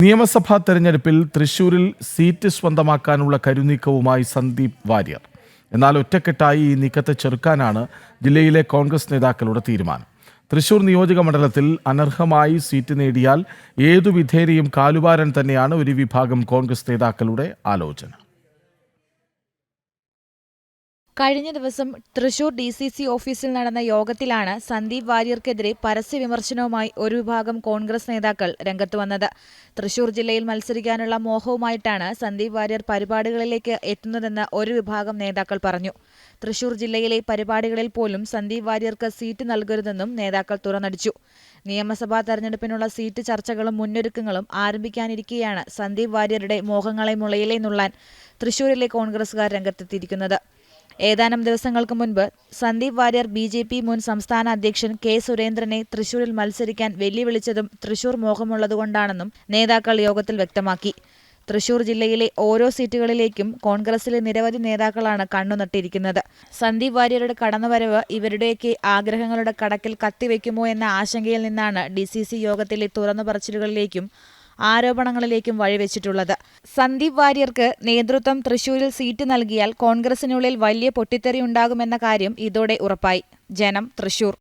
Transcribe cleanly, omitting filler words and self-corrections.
നിയമസഭാ തെരഞ്ഞെടുപ്പിൽ തൃശൂരിൽ സീറ്റ് സ്വന്തമാക്കാനുള്ള കരുനീക്കവുമായി സന്ദീപ് വാര്യർ. എന്നാൽ ഒറ്റക്കെട്ടായി ഈ നീക്കത്തെ ചെറുക്കാനാണ് ജില്ലയിലെ കോൺഗ്രസ് നേതാക്കളുടെ തീരുമാനം. തൃശൂർ നിയോജക മണ്ഡലത്തിൽ അനർഹമായി സീറ്റ് നേടിയാൽ ഏതു വിധേനയും കാലുവാരാൻ തന്നെയാണ് ഒരു വിഭാഗം കോൺഗ്രസ് നേതാക്കളുടെ ആലോചന. കഴിഞ്ഞ ദിവസം തൃശൂർ DCC ഓഫീസിൽ നടന്ന യോഗത്തിലാണ് സന്ദീപ് വാര്യർക്കെതിരെ പരസ്യ വിമർശനവുമായി ഒരു വിഭാഗം കോൺഗ്രസ് നേതാക്കൾ രംഗത്ത് വന്നത്. തൃശൂർ ജില്ലയിൽ മത്സരിക്കാനുള്ള മോഹവുമായിട്ടാണ് സന്ദീപ് വാര്യർ പരിപാടികളിലേക്ക് എത്തുന്നതെന്ന് ഒരു വിഭാഗം നേതാക്കൾ പറഞ്ഞു. തൃശൂർ ജില്ലയിലെ പരിപാടികളിൽ പോലും സന്ദീപ് വാര്യർക്ക് സീറ്റ് നൽകരുതെന്നും നേതാക്കൾ തുറന്നടിച്ചു. നിയമസഭാ തെരഞ്ഞെടുപ്പിനുള്ള സീറ്റ് ചർച്ചകളും മുന്നൊരുക്കങ്ങളും ആരംഭിക്കാനിരിക്കെയാണ് സന്ദീപ് വാര്യരുടെ മോഹങ്ങളെ മുളയിലെ നുള്ളാൻ തൃശൂരിലെ കോൺഗ്രസുകാർ രംഗത്തെത്തിയിരിക്കുന്നത്. ഏതാനും ദിവസങ്ങൾക്ക് മുൻപ് സന്ദീപ് വാര്യർ BJP മുൻ സംസ്ഥാന അധ്യക്ഷൻ K. സുരേന്ദ്രനെ തൃശൂരിൽ മത്സരിക്കാൻ വെല്ലുവിളിച്ചതും തൃശൂർ മോഹമുള്ളതുകൊണ്ടാണെന്നും നേതാക്കൾ യോഗത്തിൽ വ്യക്തമാക്കി. തൃശൂർ ജില്ലയിലെ ഓരോ സീറ്റുകളിലേക്കും കോൺഗ്രസിലെ നിരവധി നേതാക്കളാണ് കണ്ണുനട്ടിരിക്കുന്നത്. സന്ദീപ് വാര്യരുടെ കടന്നുവരവ് ഇവരുടെയൊക്കെ ആഗ്രഹങ്ങളുടെ കടക്കിൽ കത്തിവെക്കുമോ എന്ന ആശങ്കയിൽ നിന്നാണ് DCC യോഗത്തിലെ തുറന്നു പറച്ചിലുകളിലേക്കും ആരോപണങ്ങളിലേക്കും വഴിവെച്ചിട്ടുള്ളത്. സന്ദീപ് വാര്യർക്ക് നേതൃത്വം തൃശൂരിൽ സീറ്റ് നൽകിയാൽ കോൺഗ്രസിനുള്ളിൽ വലിയ പൊട്ടിത്തെറിയുണ്ടാകുമെന്ന കാര്യം ഇതോടെ ഉറപ്പായി. ജനം, തൃശൂർ.